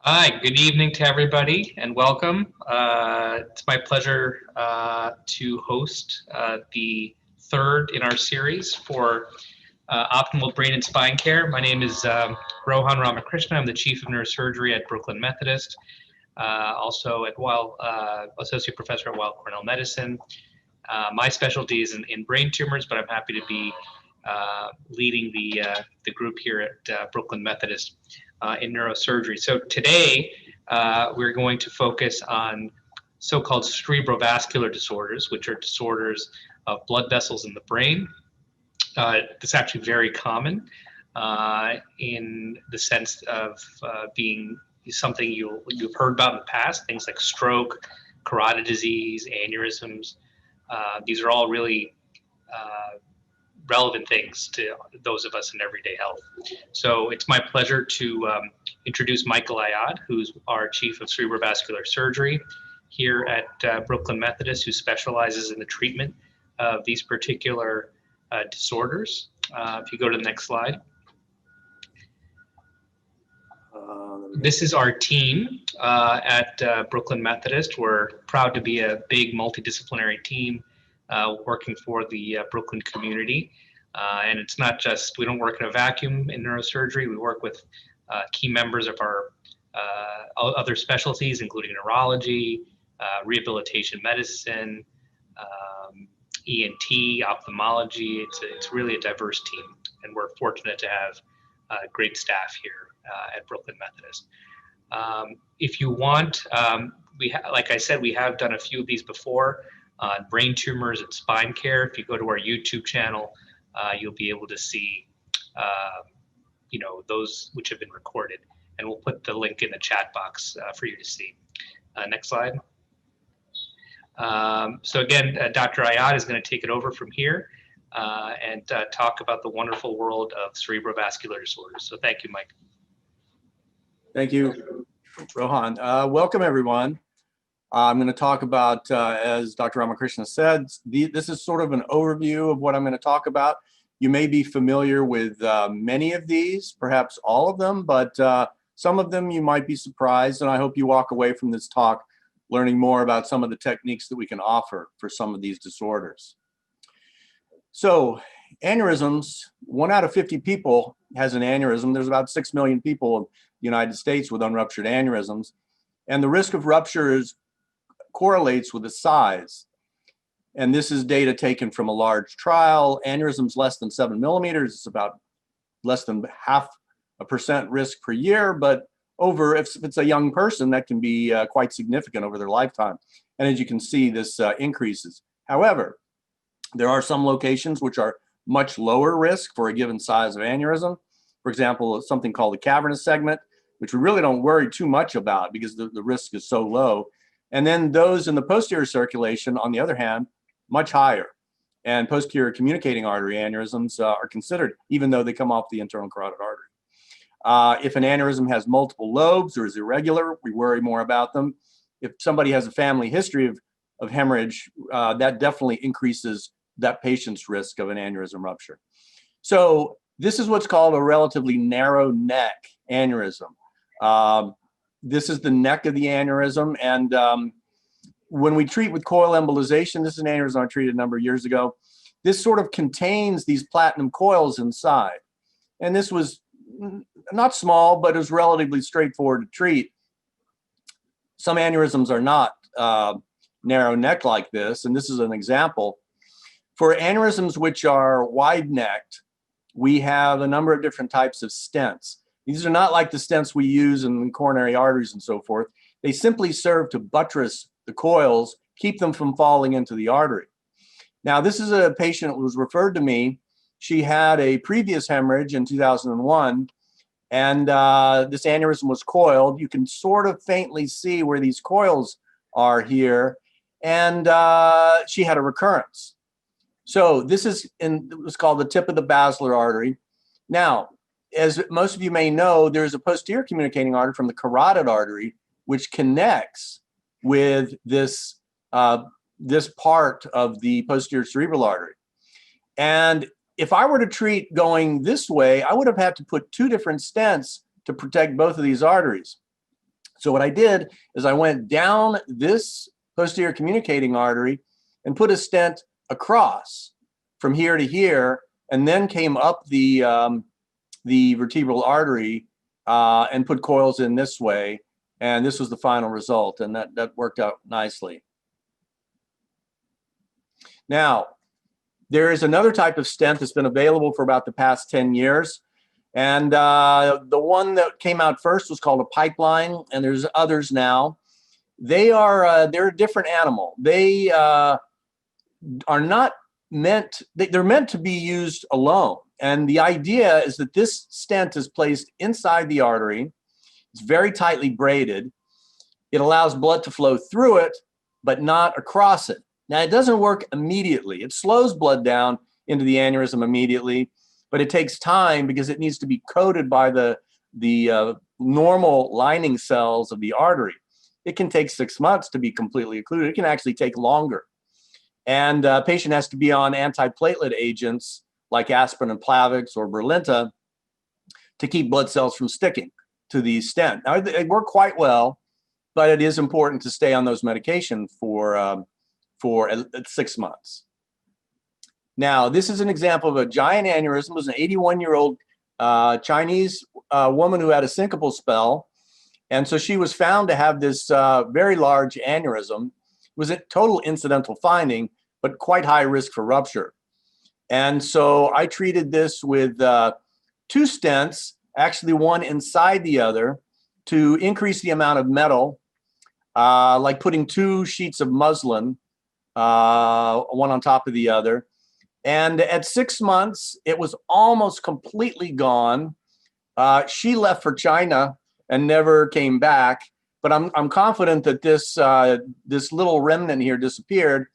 Hi, good evening to everybody and welcome. It's my pleasure to host the third in our series for optimal brain and spine care. My name is Rohan Ramakrishna. I'm the Chief of Neurosurgery at Brooklyn Methodist, also at Weill, Associate Professor at Weill Cornell Medicine. My specialty is in brain tumors, but I'm happy to be leading the group here at Brooklyn Methodist in neurosurgery. So today we're going to focus on so-called cerebrovascular disorders, which are disorders of blood vessels in the brain. It's actually very common in the sense of being something you've heard about in the past, things like stroke, carotid disease, aneurysms. These are all really relevant things to those of us in everyday health. So it's my pleasure to introduce Michael Ayad, who's our Chief of Cerebrovascular Surgery here at Brooklyn Methodist, who specializes in the treatment of these particular disorders. If you go to the next slide. This is our team at Brooklyn Methodist. We're proud to be a big multidisciplinary team working for the Brooklyn community. And it's not just, we don't work in a vacuum in neurosurgery. We work with key members of our other specialties, including neurology, rehabilitation medicine, ENT, ophthalmology. It's really a diverse team, and we're fortunate to have great staff here at Brooklyn Methodist. If you want, like I said, we have done a few of these before on brain tumors and spine care. If you go to our YouTube channel, you'll be able to see, those which have been recorded, and we'll put the link in the chat box for you to see. Next slide. So again, Dr. Ayad is going to take it over from here and talk about the wonderful world of cerebrovascular disorders. So thank you, Mike. Thank you, Rohan. Welcome, everyone. I'm going to talk about, as Dr. Ramakrishna said, this is sort of an overview of what I'm going to talk about. You may be familiar with many of these, perhaps all of them, but some of them you might be surprised, and I hope you walk away from this talk learning more about some of the techniques that we can offer for some of these disorders. So, aneurysms, 1 out of 50 people has an aneurysm. There's about 6 million people in the United States with unruptured aneurysms, and the risk of rupture correlates with the size. And this is data taken from a large trial. Aneurysms less than 7 millimeters is about less than 0.5% risk per year, but if it's a young person, that can be quite significant over their lifetime. And as you can see, this increases. However, there are some locations which are much lower risk for a given size of aneurysm. For example, something called the cavernous segment, which we really don't worry too much about because the risk is so low. And then those in the posterior circulation, on the other hand, much higher. And posterior communicating artery aneurysms are considered, even though they come off the internal carotid artery. If an aneurysm has multiple lobes or is irregular, we worry more about them. If somebody has a family history of hemorrhage, that definitely increases that patient's risk of an aneurysm rupture. So this is what's called a relatively narrow neck aneurysm. This is the neck of the aneurysm, and when we treat with coil embolization, this is an aneurysm I treated a number of years ago, this sort of contains these platinum coils inside. And this was not small, but it was relatively straightforward to treat. Some aneurysms are not narrow neck like this, and this is an example. For aneurysms which are wide-necked, we have a number of different types of stents. These are not like the stents we use in coronary arteries and so forth. They simply serve to buttress the coils, keep them from falling into the artery. Now, this is a patient who was referred to me. She had a previous hemorrhage in 2001, and this aneurysm was coiled. You can sort of faintly see where these coils are here, and she had a recurrence. So this is what's called the tip of the basilar artery. Now, as most of you may know, there's a posterior communicating artery from the carotid artery, which connects with this, this part of the posterior cerebral artery. And if I were to treat going this way, I would have had to put 2 different stents to protect both of these arteries. So what I did is I went down this posterior communicating artery and put a stent across from here to here, and then came up the vertebral artery and put coils in this way. And this was the final result, and that worked out nicely. Now, there is another type of stent that's been available for about the past 10 years. And the one that came out first was called a pipeline, and there's others now. They're a different animal. They are not meant, they're meant to be used alone. And the idea is that this stent is placed inside the artery. It's very tightly braided. It allows blood to flow through it, but not across it. Now, it doesn't work immediately. It slows blood down into the aneurysm immediately, but it takes time because it needs to be coated by the normal lining cells of the artery. It can take 6 months to be completely occluded. It can actually take longer. And a patient has to be on antiplatelet agents like aspirin and Plavix or Brilinta to keep blood cells from sticking to the stent. Now, they work quite well, but it is important to stay on those medications for 6 months. Now, this is an example of a giant aneurysm. It was an 81-year-old Chinese woman who had a syncopal spell. And so she was found to have this very large aneurysm. It was a total incidental finding, but quite high risk for rupture. And so I treated this with 2 stents, actually one inside the other, to increase the amount of metal, like putting 2 sheets of muslin, one on top of the other. And at 6 months, it was almost completely gone. She left for China and never came back. But I'm confident that this little remnant here disappeared.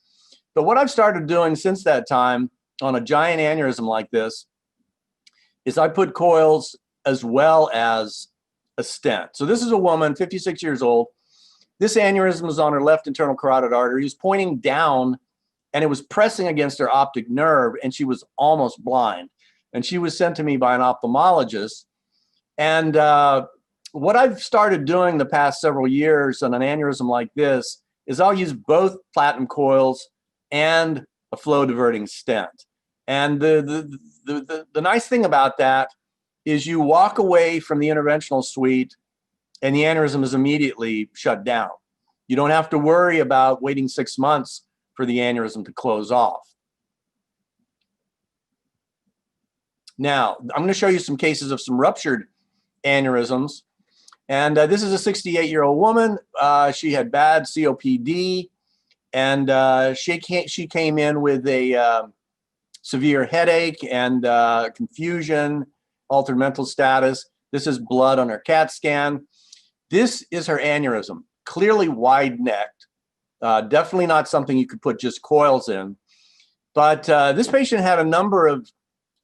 But what I've started doing since that time on a giant aneurysm like this is I put coils as well as a stent. So this is a woman, 56 years old. This aneurysm was on her left internal carotid artery. It was pointing down, and it was pressing against her optic nerve, and she was almost blind. And she was sent to me by an ophthalmologist. And what I've started doing the past several years on an aneurysm like this is I'll use both platinum coils and a flow diverting stent. And the nice thing about that is you walk away from the interventional suite and the aneurysm is immediately shut down. You don't have to worry about waiting 6 months for the aneurysm to close off. Now, I'm going to show you some cases of some ruptured aneurysms. And this is a 68-year-old woman. She had bad COPD, and she came in with a severe headache and confusion, altered mental status. This is blood on her CAT scan. This is her aneurysm, clearly wide-necked. Definitely not something you could put just coils in. But this patient had a number of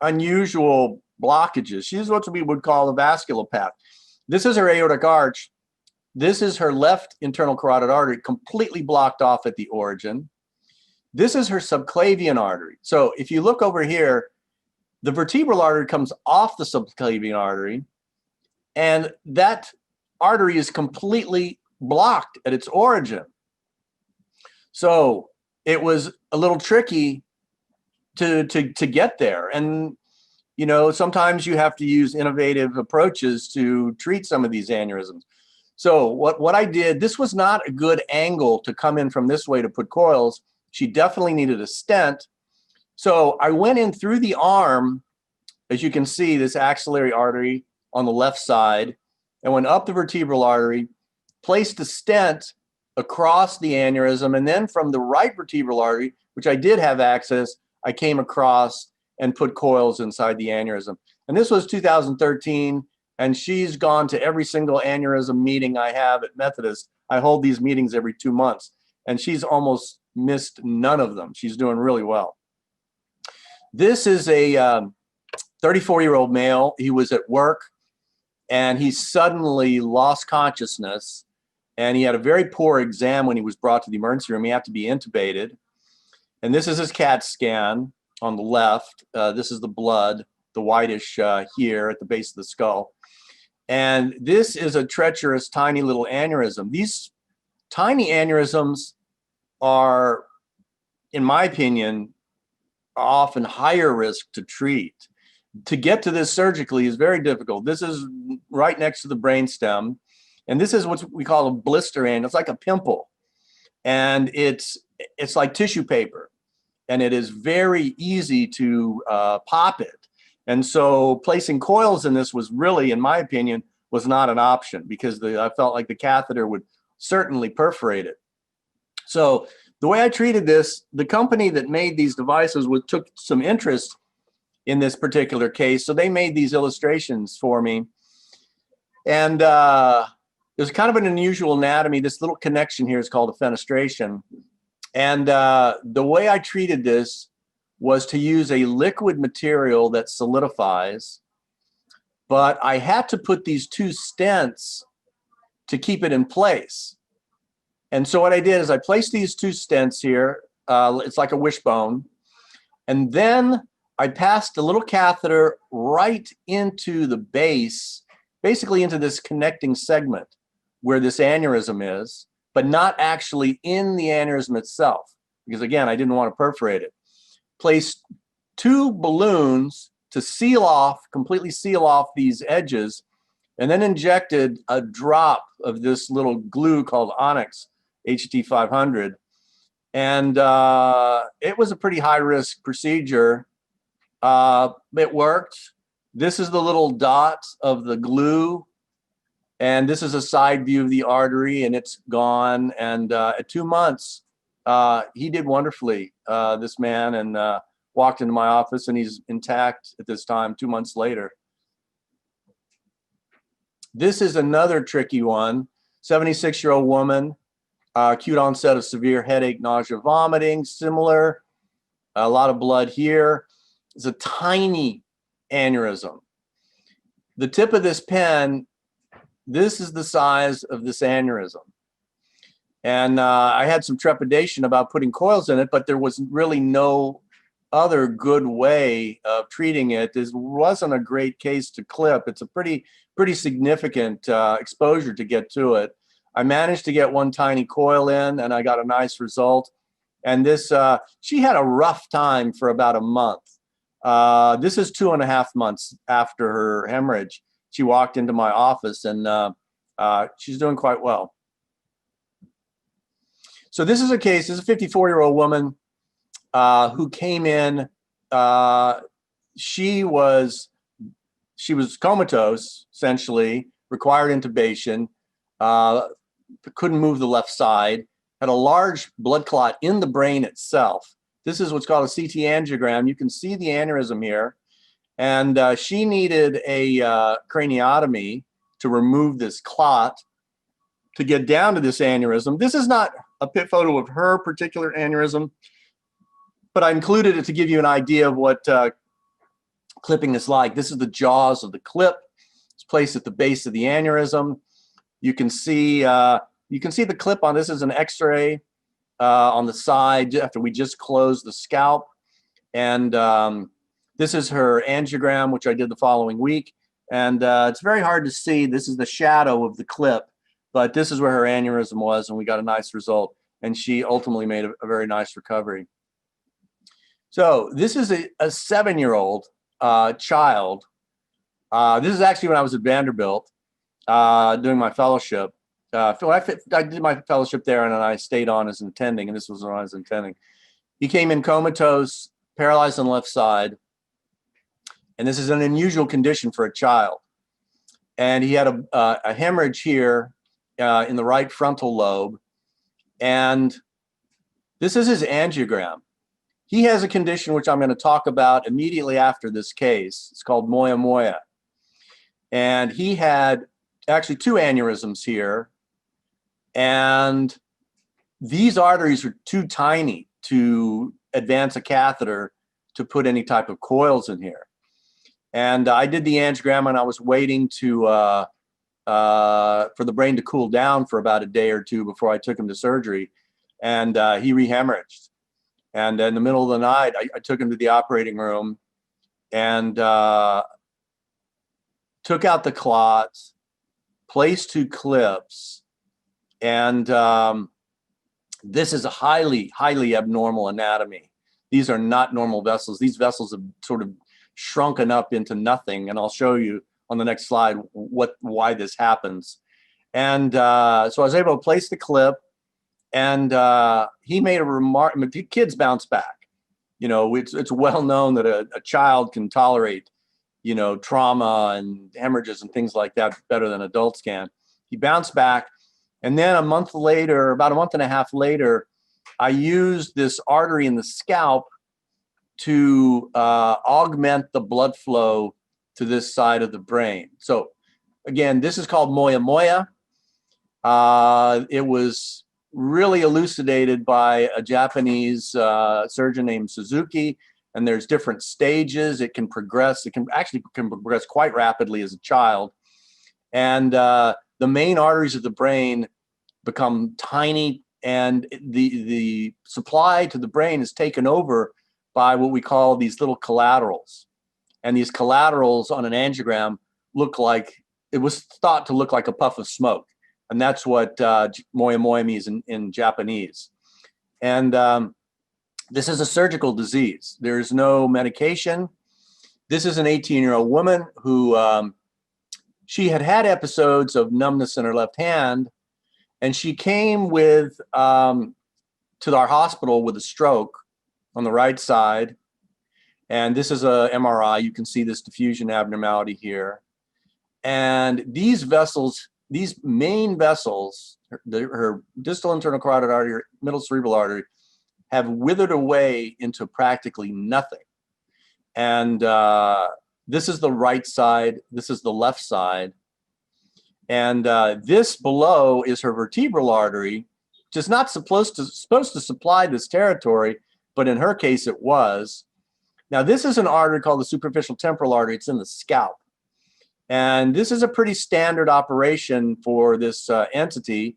unusual blockages. She's what we would call a vasculopath. This is her aortic arch. This is her left internal carotid artery, completely blocked off at the origin. This is her subclavian artery. So if you look over here, the vertebral artery comes off the subclavian artery, and that artery is completely blocked at its origin. So it was a little tricky to get there. And you know, sometimes you have to use innovative approaches to treat some of these aneurysms. So what I did, this was not a good angle to come in from this way to put coils. She definitely needed a stent. So I went in through the arm, as you can see, this axillary artery on the left side, and went up the vertebral artery, placed a stent across the aneurysm, and then from the right vertebral artery, which I did have access, I came across and put coils inside the aneurysm. And this was 2013, and she's gone to every single aneurysm meeting I have at Methodist. I hold these meetings every 2 months, and she's almost missed none of them. She's doing really well. This is a 34-year-old male. He was at work, and he suddenly lost consciousness, and he had a very poor exam when he was brought to the emergency room. He had to be intubated. And this is his CAT scan on the left. This is the blood, the whitish here at the base of the skull. And this is a treacherous, tiny little aneurysm. These tiny aneurysms are, in my opinion, often higher risk to treat. To get to this surgically is very difficult. This is right next to the brainstem, and this is what we call a blister aneurysm. It's like a pimple, and it's like tissue paper, and it is very easy to pop it. And so placing coils in this was really, in my opinion, was not an option, because I felt like the catheter would certainly perforate it. So the way I treated this, the company that made these devices took some interest in this particular case. So they made these illustrations for me. And there's kind of an unusual anatomy. This little connection here is called a fenestration. And the way I treated this was to use a liquid material that solidifies, but I had to put these 2 stents to keep it in place. And so what I did is I placed these 2 stents here. It's like a wishbone. And then I passed a little catheter right into the base, basically into this connecting segment where this aneurysm is, but not actually in the aneurysm itself, because again, I didn't want to perforate it. Placed 2 balloons to seal off, completely seal off these edges, and then injected a drop of this little glue called Onyx HT500. And it was a pretty high-risk procedure. It worked. This is the little dot of the glue, and this is a side view of the artery, and it's gone. And at 2 months, he did wonderfully, this man, and walked into my office, and he's intact at this time, 2 months later. This is another tricky one. 76-year-old woman, acute onset of severe headache, nausea, vomiting, similar. A lot of blood here. It's a tiny aneurysm. The tip of this pen, this is the size of this aneurysm. And I had some trepidation about putting coils in it, but there was really no other good way of treating it. This wasn't a great case to clip. It's a pretty significant exposure to get to it. I managed to get 1 tiny coil in, and I got a nice result. And this, she had a rough time for about a month. This is 2.5 months after her hemorrhage. She walked into my office, and she's doing quite well. So this is a case. This is a 54-year-old woman who came in. She was comatose, essentially, required intubation, couldn't move the left side, had a large blood clot in the brain itself. This is what's called a CT angiogram. You can see the aneurysm here. And she needed a craniotomy to remove this clot to get down to this aneurysm. This is not a pit photo of her particular aneurysm, but I included it to give you an idea of what clipping is like. This is the jaws of the clip. It's placed at the base of the aneurysm. You can see the clip on this is an X-ray on the side after we just closed the scalp. And this is her angiogram, which I did the following week. And it's very hard to see. This is the shadow of the clip, but this is where her aneurysm was, and we got a nice result. And she ultimately made a very nice recovery. So this is a 7-year-old child. This is actually when I was at Vanderbilt doing my fellowship. I did my fellowship there, and then I stayed on as an attending, and this was when I was attending. He came in comatose, paralyzed on the left side, and this is an unusual condition for a child. And he had a hemorrhage here in the right frontal lobe, and this is his angiogram. He has a condition which I'm going to talk about immediately after this case. It's called moya moya. And he had actually 2 aneurysms here. And these arteries are too tiny to advance a catheter to put any type of coils in here. And I did the angiogram, and I was waiting for the brain to cool down for about a day or 2 before I took him to surgery. And he rehemorrhaged. And in the middle of the night, I took him to the operating room and took out the clots, place 2 clips, and this is a highly abnormal anatomy. These are not normal vessels. These vessels have sort of shrunken up into nothing, and I'll show you on the next slide why this happens. And so I was able to place the clip, and he made a remark. The kids bounce back. You know, it's well known that a child can tolerate, you know, trauma and hemorrhages and things like that better than adults can. He bounced back, and then a month later, about a month and a half later, I used this artery in the scalp to augment the blood flow to this side of the brain. So again, this is called moya moya. It was really elucidated by a Japanese surgeon named Suzuki, and there's different stages. It can progress. It can progress quite rapidly as a child, and the main arteries of the brain become tiny, and the supply to the brain is taken over by what we call these little collaterals. And these collaterals on an angiogram look like, it was thought to look like a puff of smoke. And that's what moya moya means in Japanese. And this is a surgical disease. There's no medication. This is an 18-year-old woman who, she had had episodes of numbness in her left hand, and she came with to our hospital with a stroke on the right side. And this is a MRI. You can see this diffusion abnormality here. And these vessels, these main vessels, her distal internal carotid artery, middle cerebral artery, have withered away into practically nothing. And this is the right side. This is the left side. And this below is her vertebral artery, which is not supposed to supply this territory, but in her case it was. Now this is an artery called the superficial temporal artery. It's in the scalp. And this is a pretty standard operation for this entity.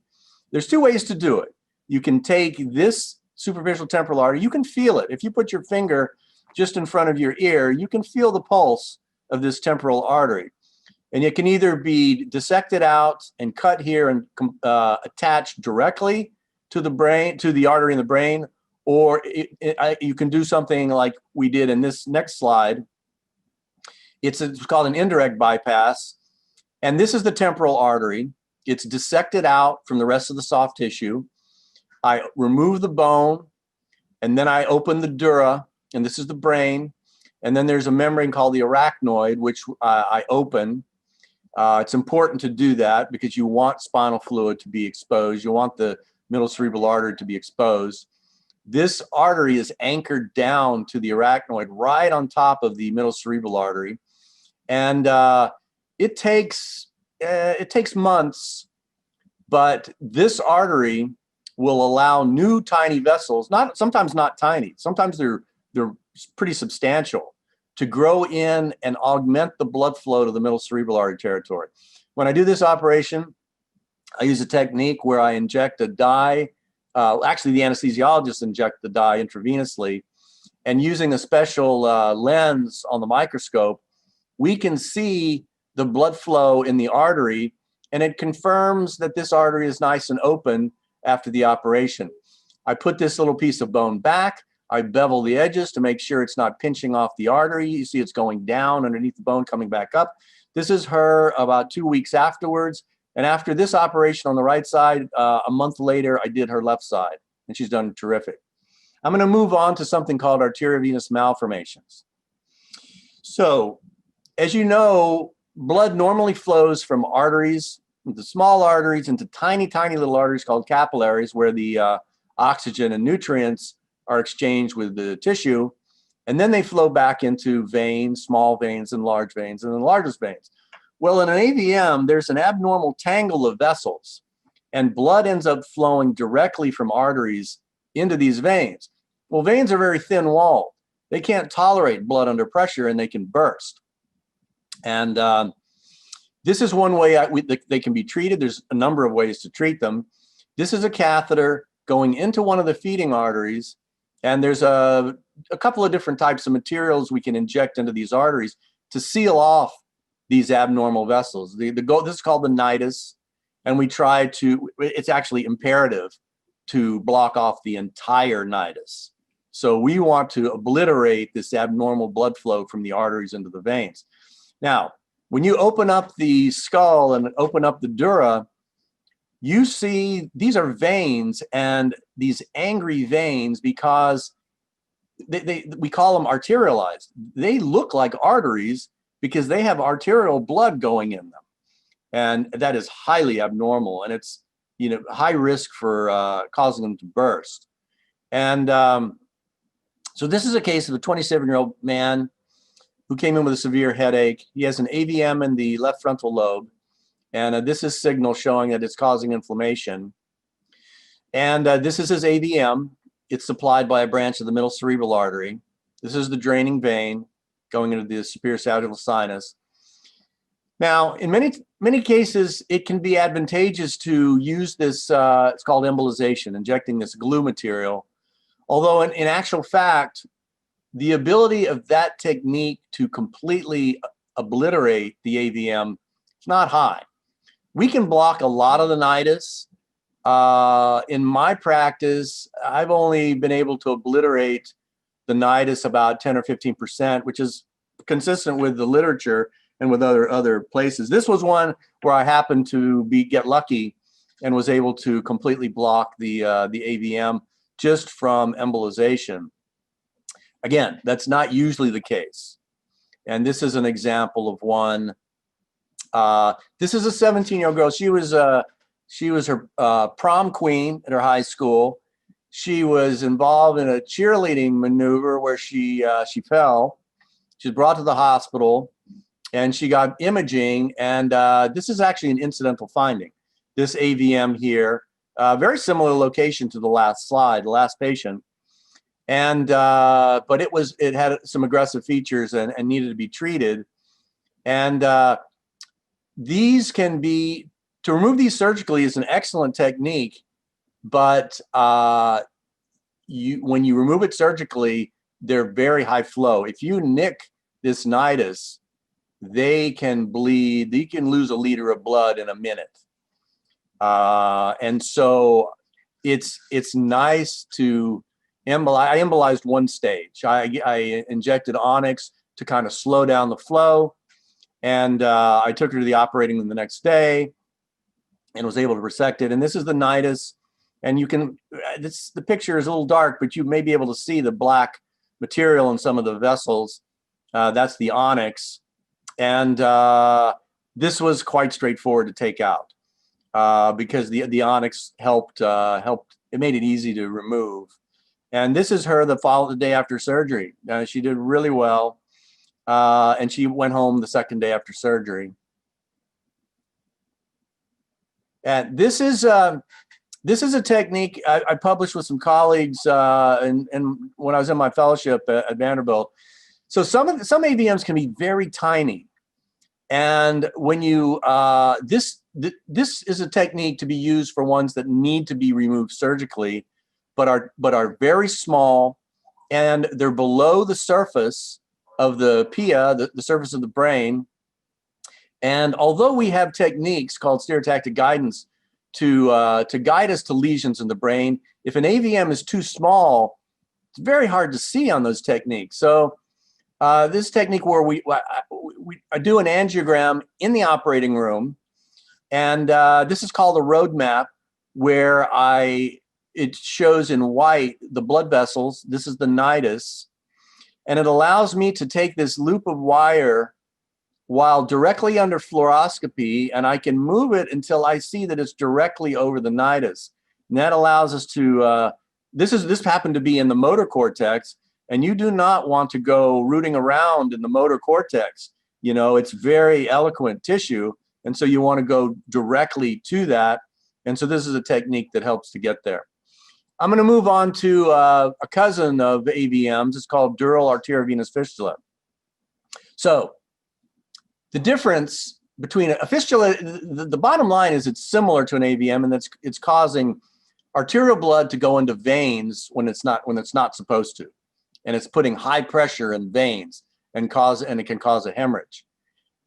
There's 2 ways to do it. You can take this superficial temporal artery, you can feel it. If you put your finger just in front of your ear, you can feel the pulse of this temporal artery. And it can either be dissected out and cut here and attached directly to the brain, to the artery in the brain, or you can do something like we did in this next slide. It's called an indirect bypass. And this is the temporal artery. It's dissected out from the rest of the soft tissue. I remove the bone, and then I open the dura, and this is the brain. And then there's a membrane called the arachnoid, which I open. It's important to do that because you want spinal fluid to be exposed. You want the middle cerebral artery to be exposed. This artery is anchored down to the arachnoid right on top of the middle cerebral artery. And it takes months, but this artery will allow new tiny vessels, sometimes not tiny, sometimes they're pretty substantial, to grow in and augment the blood flow to the middle cerebral artery territory. When I do this operation, I use a technique where I inject a dye. Actually, the anesthesiologist inject the dye intravenously, and using a special lens on the microscope, we can see the blood flow in the artery, and it confirms that this artery is nice and open after the operation. I put this little piece of bone back. I bevel the edges to make sure it's not pinching off the artery. You see it's going down underneath the bone, coming back up. This is her about 2 weeks afterwards. And after this operation on the right side, a month later, I did her left side, and she's done terrific. I'm going to move on to something called arteriovenous malformations. So, as you know, blood normally flows from arteries, the small arteries, into tiny, tiny little arteries called capillaries, where the oxygen and nutrients are exchanged with the tissue, and then they flow back into veins, small veins and then the largest veins. Well, in an AVM, there's an abnormal tangle of vessels, and blood ends up flowing directly from arteries into these veins. Well, veins are very thin-walled. They can't tolerate blood under pressure, and they can burst. And this is one way they can be treated. There's a number of ways to treat them. This is a catheter going into one of the feeding arteries, and there's a couple of different types of materials we can inject into these arteries to seal off these abnormal vessels. This is called the nidus. and we try to, it's actually imperative to block off the entire nidus. So we want to obliterate this abnormal blood flow from the arteries into the veins. Now, when you open up the skull and open up the dura, you see these are veins, and these angry veins, because we call them arterialized. They look like arteries because they have arterial blood going in them. And that is highly abnormal, and it's high risk for causing them to burst. And so this is a case of a 27-year-old man who came in with a severe headache. He has an AVM in the left frontal lobe, and this is signal showing that it's causing inflammation. And this is his AVM. It's supplied by a branch of the middle cerebral artery. This is the draining vein going into the superior sagittal sinus. Now, in many cases, it can be advantageous to use this, it's called embolization, injecting this glue material. Although in actual fact, the ability of that technique to completely obliterate the AVM is not high. We can block a lot of the nidus. In my practice, I've only been able to obliterate the nidus about 10 or 15%, which is consistent with the literature and with other places. This was one where I happened to get lucky and was able to completely block the AVM just from embolization. Again, that's not usually the case. And this is an example of one. This is a 17-year-old girl. She was her prom queen at her high school. She was involved in a cheerleading maneuver where she fell. She was brought to the hospital, and she got imaging. And this is actually an incidental finding. This AVM here, very similar location to the last slide, the last patient. And but it had some aggressive features and needed to be treated. And these can be, to remove these surgically is an excellent technique, but when you remove it surgically, they're very high flow. If you nick this nidus, they can bleed. You can lose a liter of blood in a minute. And so it's nice to embolize. I embolized one stage. I injected onyx to kind of slow down the flow, and I took her to the operating room the next day and was able to resect it. And this is the nidus, and you can, the picture is a little dark, but you may be able to see the black material in some of the vessels. That's the onyx. And this was quite straightforward to take out because the onyx helped, it made it easy to remove. And this is her the day after surgery. She did really well. And she went home the second day after surgery. And this is a technique I published with some colleagues and when I was in my fellowship at Vanderbilt. So some AVMs can be very tiny, and when you this is a technique to be used for ones that need to be removed surgically, but are very small, and they're below the surface of the pia, the surface of the brain. And although we have techniques called stereotactic guidance to guide us to lesions in the brain, if an AVM is too small, it's very hard to see on those techniques. So this technique where I do an angiogram in the operating room, and this is called a roadmap, where it shows in white the blood vessels. This is the nidus, and it allows me to take this loop of wire while directly under fluoroscopy, and I can move it until I see that it's directly over the nidus. And that allows us to, this happened to be in the motor cortex, and you do not want to go rooting around in the motor cortex. You know, it's very eloquent tissue, and so you want to go directly to that. And so this is a technique that helps to get there. I'm going to move on to a cousin of AVMs. It's called Dural Arteriovenous Fistula. So the difference between a fistula, the bottom line is it's similar to an AVM, and it's causing arterial blood to go into veins when it's not supposed to, and it's putting high pressure in veins and it can cause a hemorrhage.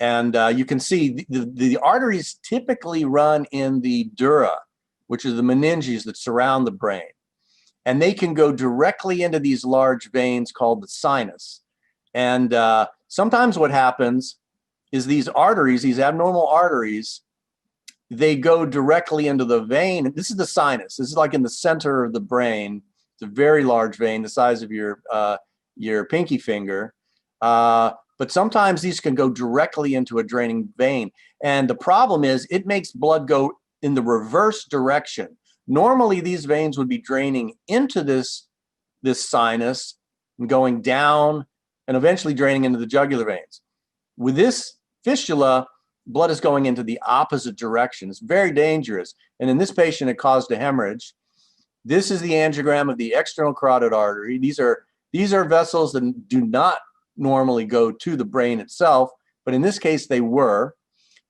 And you can see the arteries typically run in the dura, which are the meninges that surround the brain. And they can go directly into these large veins called the sinus. And sometimes what happens is these arteries, these abnormal arteries, they go directly into the vein. This is the sinus. This is like in the center of the brain. It's a very large vein, the size of your pinky finger. But sometimes these can go directly into a draining vein. And the problem is it makes blood go in the reverse direction. Normally, these veins would be draining into this sinus and going down and eventually draining into the jugular veins. With this fistula, blood is going into the opposite direction. It's very dangerous. And in this patient, it caused a hemorrhage. This is the angiogram of the external carotid artery. These are vessels that do not normally go to the brain itself, but in this case, they were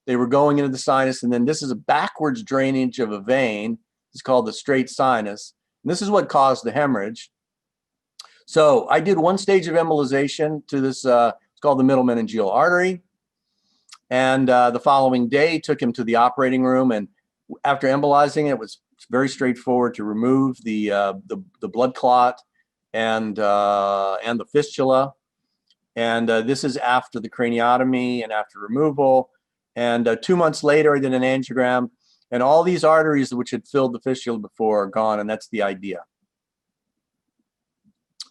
going into the sinus. And then this is a backwards drainage of a vein. It's called the straight sinus. And this is what caused the hemorrhage. So I did one stage of embolization to this, it's called the middle meningeal artery. And the following day, took him to the operating room. And after embolizing, it was very straightforward to remove the blood clot and the fistula. And this is after the craniotomy and after removal. And 2 months later, I did an angiogram. And all these arteries which had filled the fistula before are gone, and that's the idea.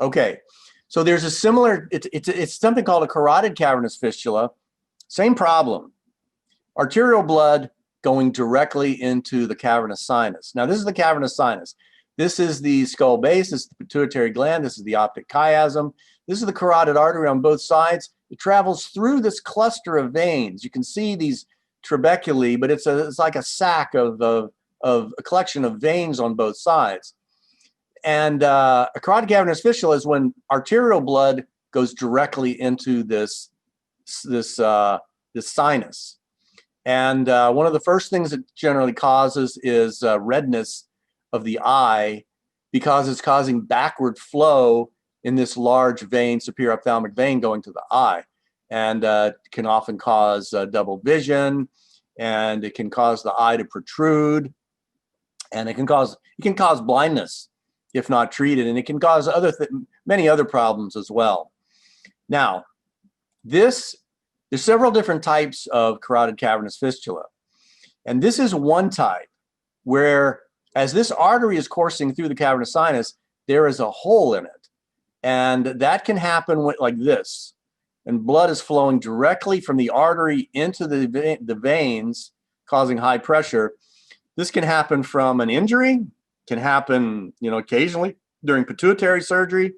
Okay, so there's a similar, it's something called a carotid cavernous fistula. Same problem. Arterial blood going directly into the cavernous sinus. Now, this is the cavernous sinus. This is the skull base. This is the pituitary gland. This is the optic chiasm. This is the carotid artery on both sides. It travels through this cluster of veins. You can see these trabeculae, but it's like a sac of a collection of veins on both sides. And a carotid cavernous fistula is when arterial blood goes directly into this sinus. And one of the first things it generally causes is redness of the eye, because it's causing backward flow in this large vein, superior ophthalmic vein, going to the eye. And can often cause double vision, and it can cause the eye to protrude, and it can cause blindness if not treated, and it can cause many other problems as well. Now, there's several different types of carotid cavernous fistula, and this is one type where, as this artery is coursing through the cavernous sinus, there is a hole in it, and that can happen like this. And blood is flowing directly from the artery into the veins, causing high pressure. This can happen from an injury, can happen, occasionally during pituitary surgery.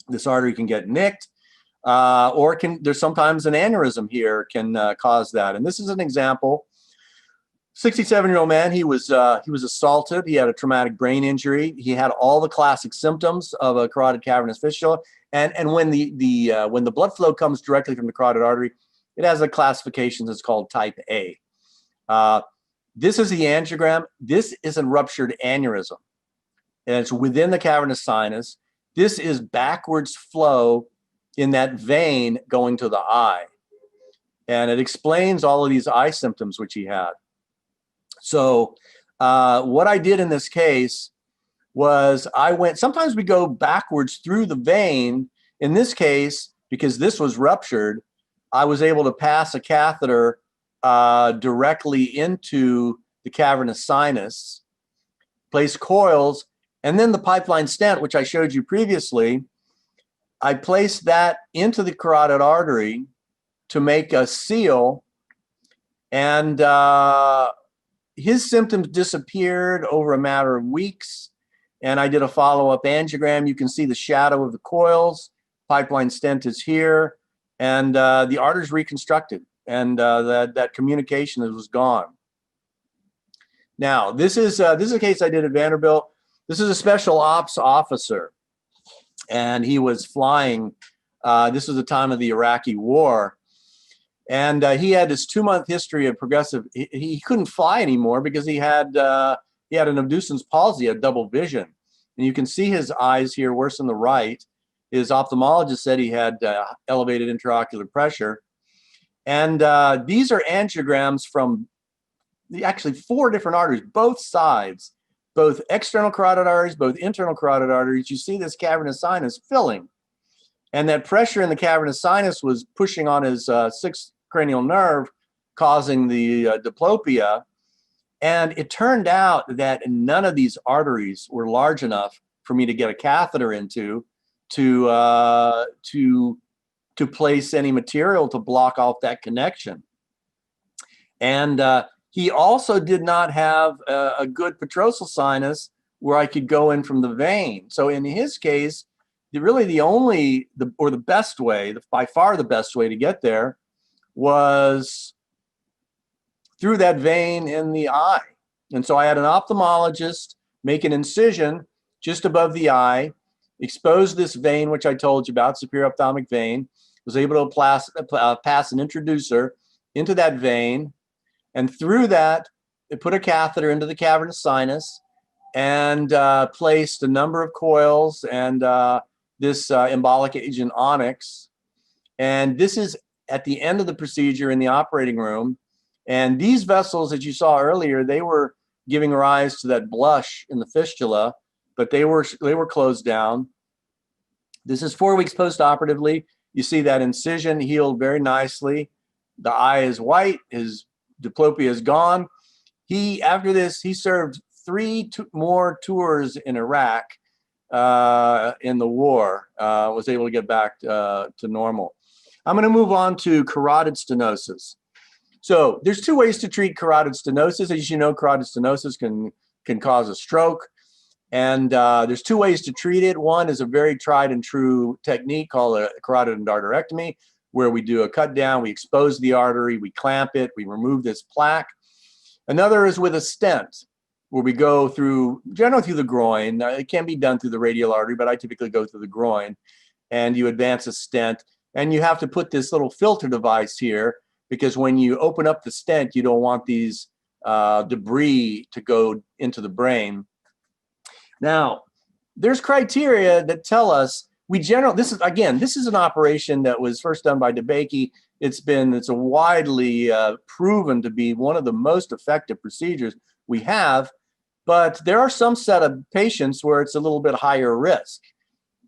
This artery can get nicked, or there's sometimes an aneurysm here can cause that. And this is an example. 67-year-old man, he was assaulted. He had a traumatic brain injury. He had all the classic symptoms of a carotid cavernous fistula. And when the blood flow comes directly from the carotid artery, it has a classification that's called type A. This is the angiogram. This is a ruptured aneurysm, and it's within the cavernous sinus. This is backwards flow in that vein going to the eye, and it explains all of these eye symptoms which he had. So what I did in this case was sometimes we go backwards through the vein. In this case, because this was ruptured, I was able to pass a catheter directly into the cavernous sinus, place coils, and then the pipeline stent, which I showed you previously, I placed that into the carotid artery to make a seal, and his symptoms disappeared over a matter of weeks. And I did a follow-up angiogram. You can see the shadow of the coils. Pipeline stent is here, and the artery is reconstructed, and that communication was gone. Now, this is a case I did at Vanderbilt. This is a special ops officer, and he was flying. This was the time of the Iraqi war, and he had this 2-month history of progressive. He couldn't fly anymore because he had an abducens palsy, a double vision, and you can see his eyes here, worse on the right. His ophthalmologist said he had elevated intraocular pressure, And these are angiograms from actually 4 different arteries, both sides, both external carotid arteries, both internal carotid arteries. You see this cavernous sinus filling. And that pressure in the cavernous sinus was pushing on his 6th cranial nerve, causing the diplopia. And it turned out that none of these arteries were large enough for me to get a catheter into to place any material to block off that connection. And he also did not have a good petrosal sinus where I could go in from the vein. So in his case, really the best way, by far the best way to get there was through that vein in the eye. And so I had an ophthalmologist make an incision just above the eye, expose this vein, which I told you about, superior ophthalmic vein, was able to pass an introducer into that vein. And through that, it put a catheter into the cavernous sinus and placed a number of coils and this embolic agent onyx. And this is at the end of the procedure in the operating room. And these vessels that you saw earlier, they were giving rise to that blush in the fistula, but they were closed down. This is 4 weeks postoperatively. You see that incision healed very nicely. The eye is white. His diplopia is gone. After this, he served 3 more tours in Iraq in the war, was able to get back to normal. I'm going to move on to carotid stenosis. So there's 2 ways to treat carotid stenosis. As you know, carotid stenosis can cause a stroke. And there's 2 ways to treat it. One is a very tried and true technique called a carotid endarterectomy, where we do a cut down, we expose the artery, we clamp it, we remove this plaque. Another is with a stent, where we go generally through the groin. It can be done through the radial artery, but I typically go through the groin. And you advance a stent, and you have to put this little filter device here, because when you open up the stent, you don't want these debris to go into the brain. Now, there's criteria that tell us this is an operation that was first done by DeBakey. It's a widely proven to be one of the most effective procedures we have, but there are some set of patients where it's a little bit higher risk.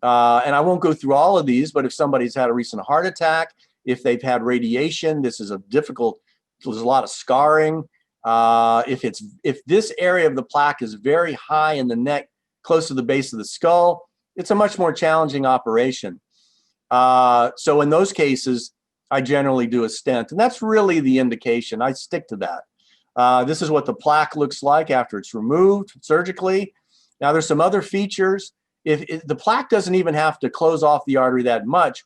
And I won't go through all of these, but if somebody's had a recent heart attack, if they've had radiation, there's a lot of scarring. If this area of the plaque is very high in the neck, close to the base of the skull, it's a much more challenging operation. So in those cases, I generally do a stent, and that's really the indication. I stick to that. This is what the plaque looks like after it's removed surgically. Now, there's some other features. If the plaque doesn't even have to close off the artery that much,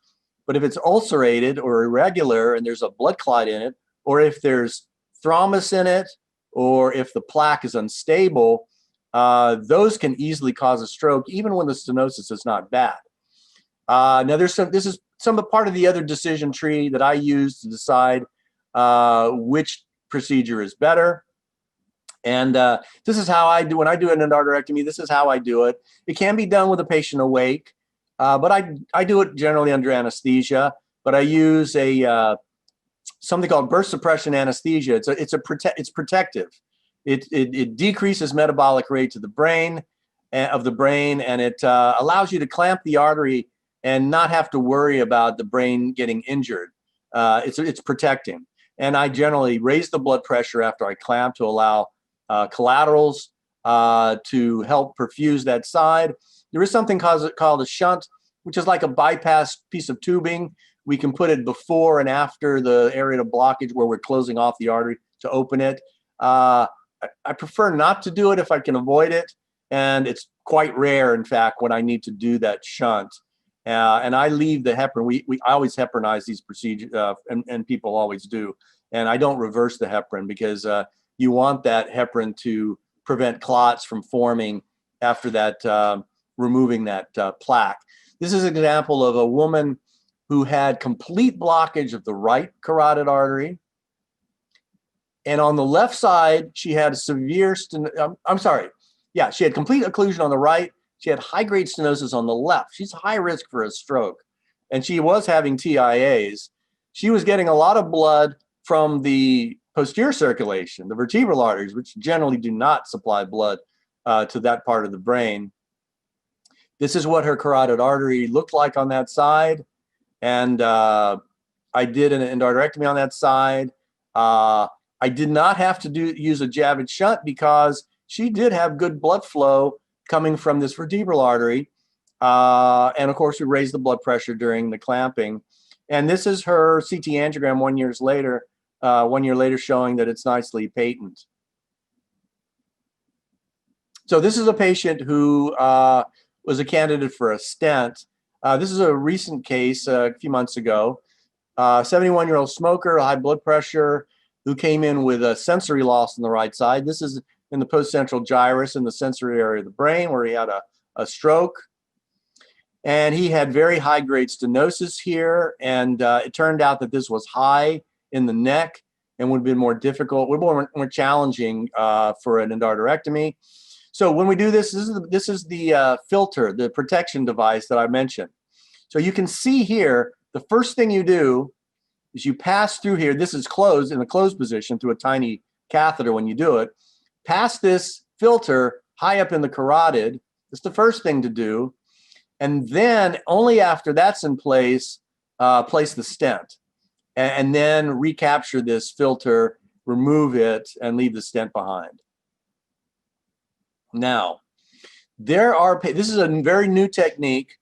but if it's ulcerated or irregular and there's a blood clot in it, or if there's thrombus in it, or if the plaque is unstable, those can easily cause a stroke, even when the stenosis is not bad. Now, this is part of the other decision tree that I use to decide which procedure is better. And this is how I do, when I do an endarterectomy, this is how I do it. It can be done with a patient awake, but I do it generally under anesthesia, but I use something called burst suppression anesthesia. It's protective. It decreases metabolic rate to the brain, and it allows you to clamp the artery and not have to worry about the brain getting injured. It's protecting. And I generally raise the blood pressure after I clamp to allow collaterals to help perfuse that side. There is something called a shunt, which is like a bypass piece of tubing. We can put it before and after the area of blockage where we're closing off the artery to open it. I prefer not to do it if I can avoid it. And it's quite rare, in fact, when I need to do that shunt. And I leave the heparin. I always heparinize these procedures, and people always do. And I don't reverse the heparin because you want that heparin to prevent clots from forming after that, removing that plaque. This is an example of a woman who had complete blockage of the right carotid artery. And on the left side, she had severe, she had complete occlusion on the right. She had high-grade stenosis on the left. She's high risk for a stroke. And she was having TIAs. she was getting a lot of blood from the posterior circulation, the vertebral arteries, which generally do not supply blood to that part of the brain. This is what her carotid artery looked like on that side. And I did an endarterectomy on that side. I did not have to use a Javits shunt because she did have good blood flow coming from this vertebral artery. And of course, we raised the blood pressure during the clamping. And this is her CT angiogram 1 year later, showing that it's nicely patent. So this is a patient who was a candidate for a stent. This is a recent case a few months ago. 71-year-old smoker, high blood pressure, who came in with a sensory loss on the right side. This is in the postcentral gyrus in the sensory area of the brain where he had a stroke. And he had very high-grade stenosis here. And it turned out that this was high in the neck and would have been more difficult, more challenging for an endarterectomy. So when we do this, this is the filter, the protection device that I mentioned. So you can see here, the first thing you do is you pass through here. This is closed in the closed position through a tiny catheter when you do it. Pass this filter high up in the carotid. That's the first thing to do. And then only after that's in place, place the stent. And then recapture this filter, remove it, and leave the stent behind. Now, this is a very new technique,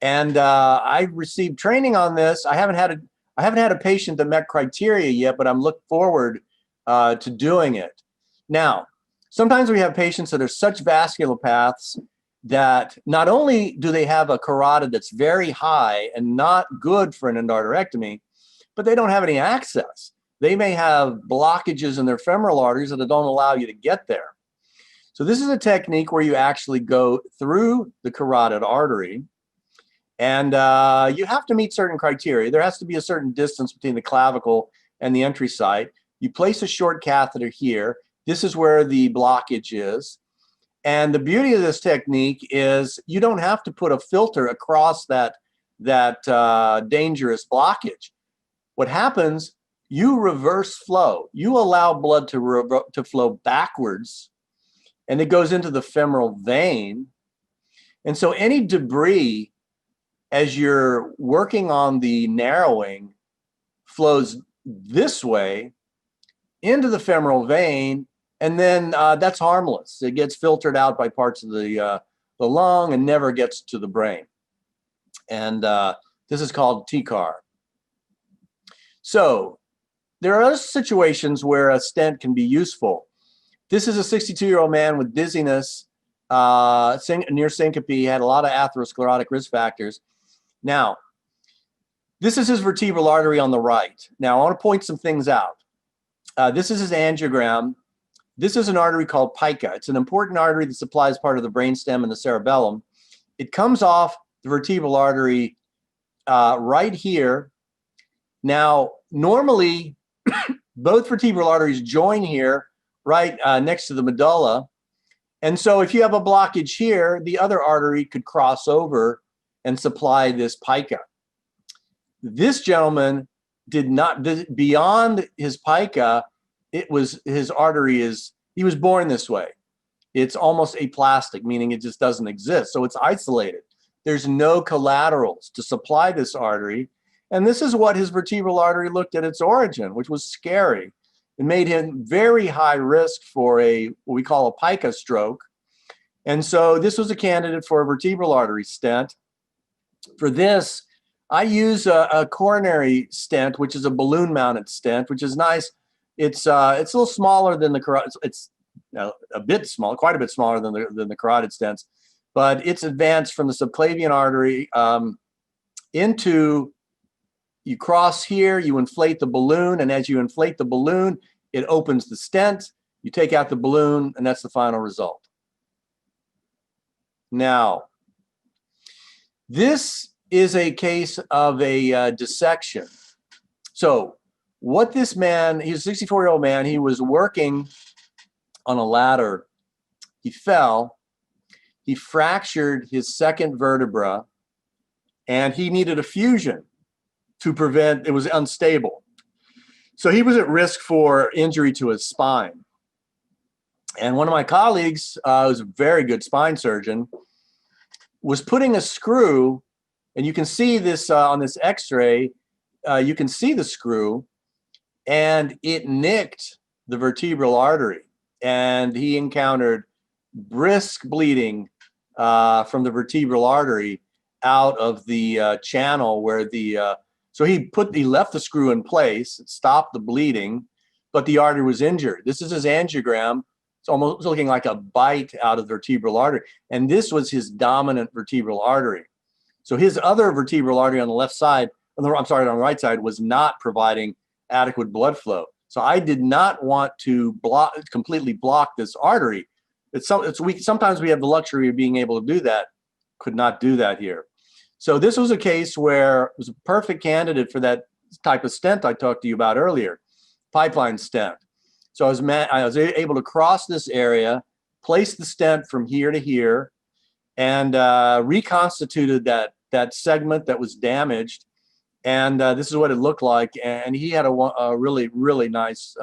and I received training on this. I haven't had a patient that met criteria yet, but I'm looking forward to doing it. Now, sometimes we have patients that are such vasculopaths that not only do they have a carotid that's very high and not good for an endarterectomy, but they don't have any access. They may have blockages in their femoral arteries that don't allow you to get there. So this is a technique where you actually go through the carotid artery, and you have to meet certain criteria. There has to be a certain distance between the clavicle and the entry site. You place a short catheter here. This is where the blockage is. And the beauty of this technique is you don't have to put a filter across that dangerous blockage. What happens, you reverse flow. You allow blood to flow backwards, and it goes into the femoral vein. And so any debris, as you're working on the narrowing, flows this way into the femoral vein, and then that's harmless. It gets filtered out by parts of the lung and never gets to the brain. And this is called TCAR. So there are other situations where a stent can be useful. This is a 62-year-old man with dizziness, near syncope, had a lot of atherosclerotic risk factors. Now, this is his vertebral artery on the right. Now, I want to point some things out. This is his angiogram. This is an artery called pica. It's an important artery that supplies part of the brainstem and the cerebellum. It comes off the vertebral artery right here. Now, normally, both vertebral arteries join here, right next to the medulla. And so if you have a blockage here, the other artery could cross over and supply this pica. This gentleman did not, beyond his pica, his artery he was born this way. It's almost aplastic, meaning it just doesn't exist. So it's isolated. There's no collaterals to supply this artery. And this is what his vertebral artery looked at its origin, which was scary. It made him very high risk for what we call a pica stroke. And so this was a candidate for a vertebral artery stent. For this, I use a coronary stent, which is a balloon-mounted stent, which is nice. It's a little smaller than the carotid. It's a bit small, quite a bit smaller than the carotid stents, but it's advanced from the subclavian artery into. You cross here, you inflate the balloon, and as you inflate the balloon, it opens the stent. You take out the balloon, and that's the final result. Now, this is a case of a dissection. So what this man, he's a 64-year-old man, he was working on a ladder. He fell. He fractured his second vertebra, and he needed a fusion. to prevent, it was unstable. So he was at risk for injury to his spine. And one of my colleagues, who's a very good spine surgeon, was putting a screw, and you can see this on this x-ray, you can see the screw, and it nicked the vertebral artery. And he encountered brisk bleeding from the vertebral artery out of the channel where the, so he left the screw in place, it stopped the bleeding, but the artery was injured. This is his angiogram. It's almost looking like a bite out of the vertebral artery. And this was his dominant vertebral artery. So his other vertebral artery on the left side, on the right side, was not providing adequate blood flow. So I did not want to completely block this artery. Sometimes we have the luxury of being able to do that. Could not do that here. So this was a case where it was a perfect candidate for that type of stent I talked to you about earlier, pipeline stent. So I was able to cross this area, place the stent from here to here, and reconstituted that segment that was damaged. And this is what it looked like. And he had a really, really nice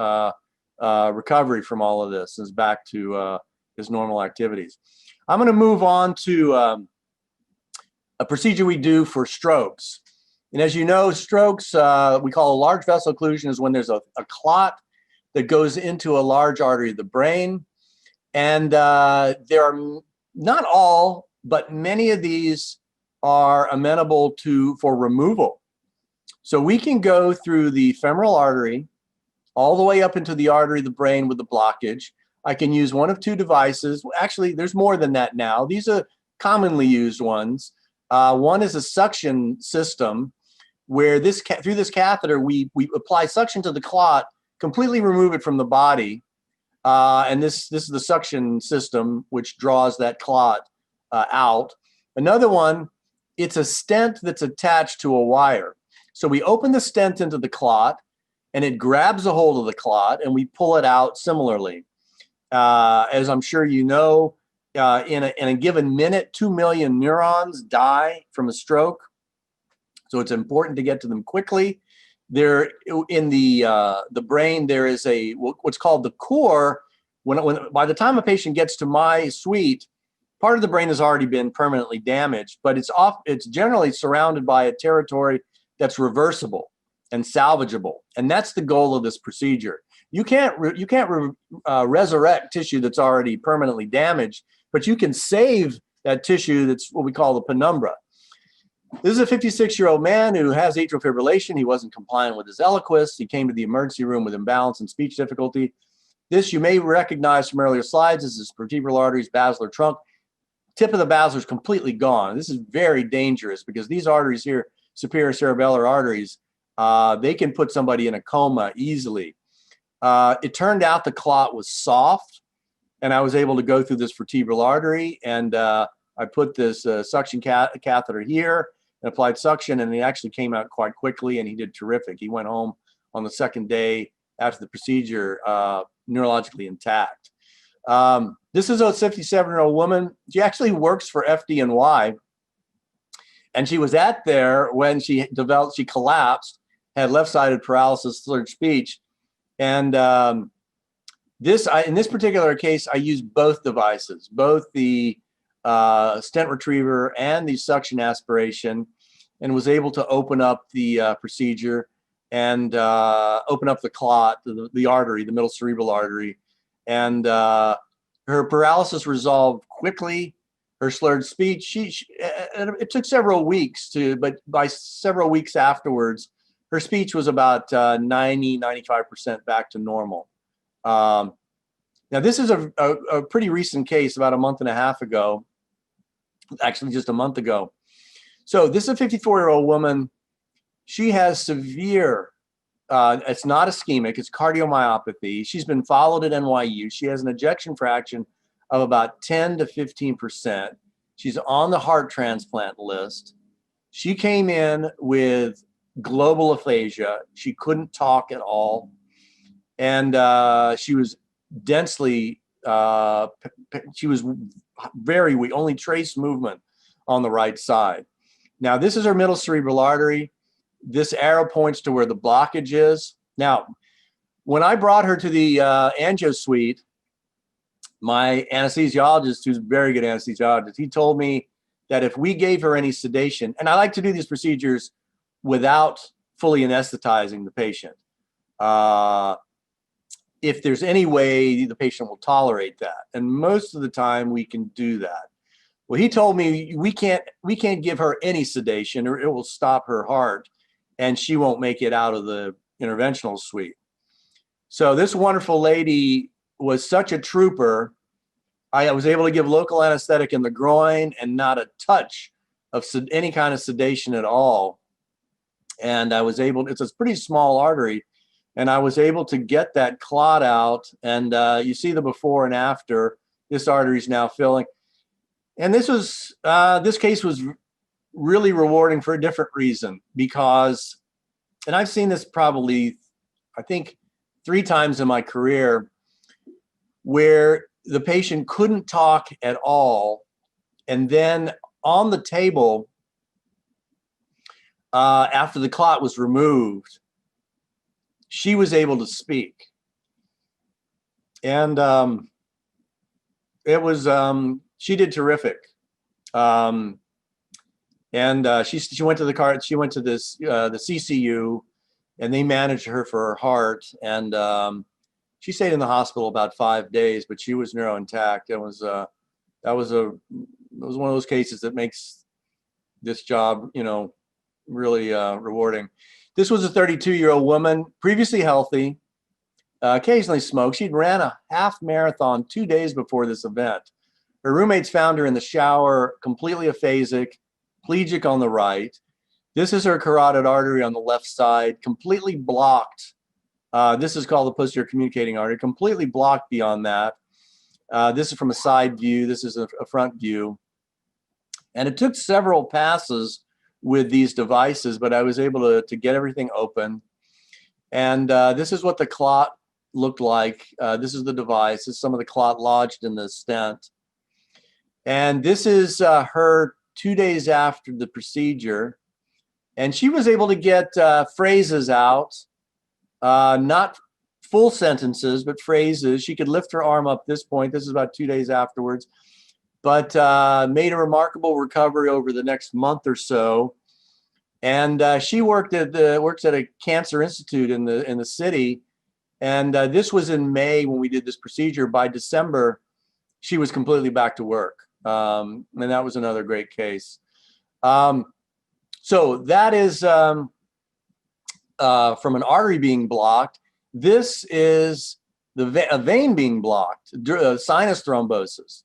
recovery from all of this. Is back to his normal activities. I'm going to move on to a procedure we do for strokes. And as you know, strokes, we call a large vessel occlusion is when there's a clot that goes into a large artery of the brain. And there are not all, but many of these are amenable for removal. So we can go through the femoral artery all the way up into the artery of the brain with the blockage. I can use one of two devices. Actually, there's more than that now. These are commonly used ones. One is a suction system where through this catheter, we apply suction to the clot, completely remove it from the body. And this is the suction system, which draws that clot out. Another one, it's a stent that's attached to a wire. So we open the stent into the clot, and it grabs a hold of the clot, and we pull it out similarly. As I'm sure you know, in a given minute, 2 million neurons die from a stroke. So it's important to get to them quickly. There, in the brain, there is what's called the core. By the time a patient gets to my suite, part of the brain has already been permanently damaged, but it's generally surrounded by a territory that's reversible and salvageable, and that's the goal of this procedure. You can't resurrect tissue that's already permanently damaged, but you can save that tissue that's what we call the penumbra. This is a 56-year-old man who has atrial fibrillation. He wasn't compliant with his Eliquis. He came to the emergency room with imbalance and speech difficulty. This you may recognize from earlier slides. This is vertebral arteries, basilar trunk. Tip of the basilar is completely gone. This is very dangerous because these arteries here, superior cerebellar arteries, they can put somebody in a coma easily. It turned out the clot was soft, and I was able to go through this vertebral artery, and I put this suction catheter here and applied suction, and it actually came out quite quickly, and he did terrific. He went home on the second day after the procedure neurologically intact. This is a 57-year-old woman. She actually works for FDNY, and she was there when she collapsed, had left-sided paralysis, slurred speech, and in this particular case, I used both devices, both the stent retriever and the suction aspiration, and was able to open up the procedure and open up the clot, the artery, the middle cerebral artery. And her paralysis resolved quickly. Her slurred speech, it took several weeks but by several weeks afterwards, her speech was about 90–95% back to normal. Now, this is a pretty recent case, about a month and a half ago, actually just a month ago. So this is a 54-year-old woman. She has severe, it's not ischemic, it's cardiomyopathy. She's been followed at NYU. She has an ejection fraction of about 10 to 15%. She's on the heart transplant list. She came in with global aphasia. She couldn't talk at all. And she was densely, she was very weak, only trace movement on the right side. Now, this is her middle cerebral artery. This arrow points to where the blockage is. Now, when I brought her to the angio suite, my anesthesiologist, who's a very good anesthesiologist, he told me that if we gave her any sedation, and I like to do these procedures without fully anesthetizing the patient, if there's any way the patient will tolerate that. And most of the time we can do that. Well, he told me we can't give her any sedation or it will stop her heart and she won't make it out of the interventional suite. So this wonderful lady was such a trooper. I was able to give local anesthetic in the groin and not a touch of any kind of sedation at all. And I was able, it's a pretty small artery, and I was able to get that clot out. And you see the before and after. This artery is now filling. And this was, this case was really rewarding for a different reason, because, and I've seen this probably, I think 3 times in my career, where the patient couldn't talk at all. And then on the table, after the clot was removed, she was able to speak. And it was, she did terrific. She went to this, the CCU, and they managed her for her heart. And she stayed in the hospital about 5 days, but she was neuro intact. It was one of those cases that makes this job, you know, really rewarding. This was a 32-year-old woman, previously healthy, occasionally smoked. She'd ran a half marathon 2 days before this event. Her roommates found her in the shower, completely aphasic, plegic on the right. This is her carotid artery on the left side, completely blocked. This is called the posterior communicating artery, completely blocked beyond that. This is from a side view. This is a front view. And it took several passes with these devices, but I was able to get everything open. And this is what the clot looked like. This is the device. This is some of the clot lodged in the stent. And this is her 2 days after the procedure. And she was able to get phrases out, not full sentences, but phrases. She could lift her arm up this point. This is about 2 days afterwards, but made a remarkable recovery over the next month or so. And she works at a cancer institute in the city. And this was in May when we did this procedure. By December, she was completely back to work. And that was another great case. So that is from an artery being blocked. This is a vein being blocked, sinus thrombosis.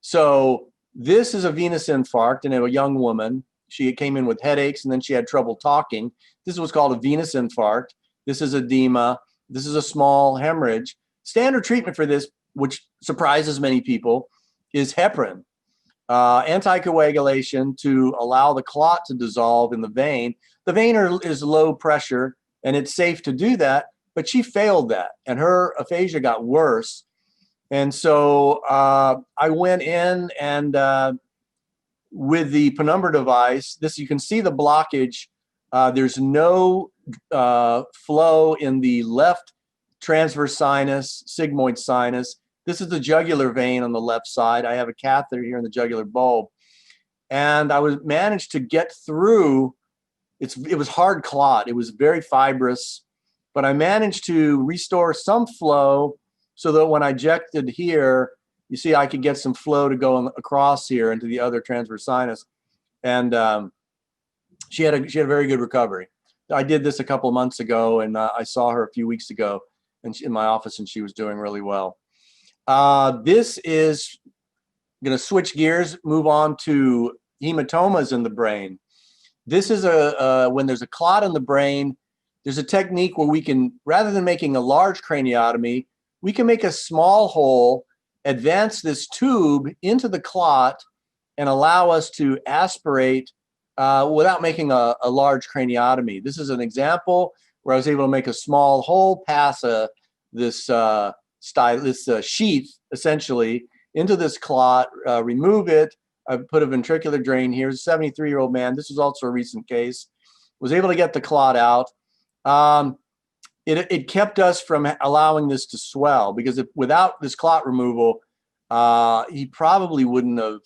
So this is a venous infarct in a young woman. She came in with headaches and then she had trouble talking. This is what's called a venous infarct. This is edema. This is a small hemorrhage. Standard treatment for this, which surprises many people, is heparin. Anticoagulation to allow the clot to dissolve in the vein. The vein is low pressure and it's safe to do that, but she failed that and her aphasia got worse. And so I went in and with the penumbra device, you can see the blockage. There's no flow in the left transverse sinus, sigmoid sinus. This is the jugular vein on the left side. I have a catheter here in the jugular bulb. And I managed to get through. It was hard clot. It was very fibrous, but I managed to restore some flow so that when I ejected here, you see I could get some flow to go across here into the other transverse sinus. And she had a very good recovery. I did this a couple of months ago, and I saw her a few weeks ago in my office, and she was doing really well. This is going to switch gears, move on to hematomas in the brain. This is when there's a clot in the brain, there's a technique where we can, rather than making a large craniotomy, we can make a small hole, advance this tube into the clot, and allow us to aspirate without making a large craniotomy. This is an example where I was able to make a small hole, pass this sheath essentially into this clot, remove it. I put a ventricular drain here. It's a 73-year-old man. This was also a recent case. was able to get the clot out. It kept us from allowing this to swell, because without this clot removal, he probably wouldn't have,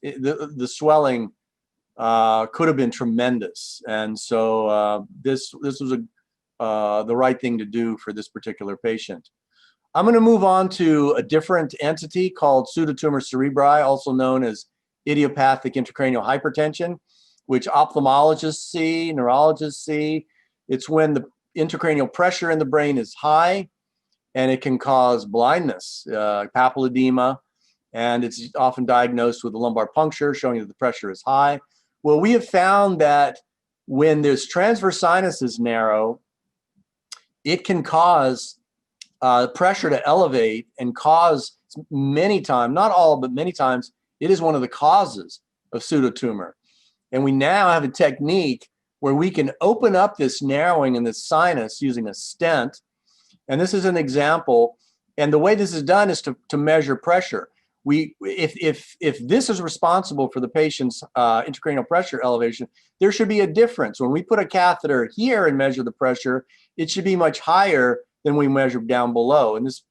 the swelling could have been tremendous. And so this was the right thing to do for this particular patient. I'm going to move on to a different entity called Pseudotumor cerebri, also known as idiopathic intracranial hypertension, which ophthalmologists see, neurologists see. It's when the intracranial pressure in the brain is high, and it can cause blindness, papilledema, and it's often diagnosed with a lumbar puncture showing that the pressure is high. Well, we have found that when this transverse sinus is narrow, it can cause pressure to elevate and cause many times, not all, but many times, it is one of the causes of pseudotumor. And we now have a technique where we can open up this narrowing in the sinus using a stent. And this is an example. And the way this is done is to measure pressure. If this is responsible for the patient's intracranial pressure elevation, there should be a difference. When we put a catheter here and measure the pressure, it should be much higher than we measure down below. And this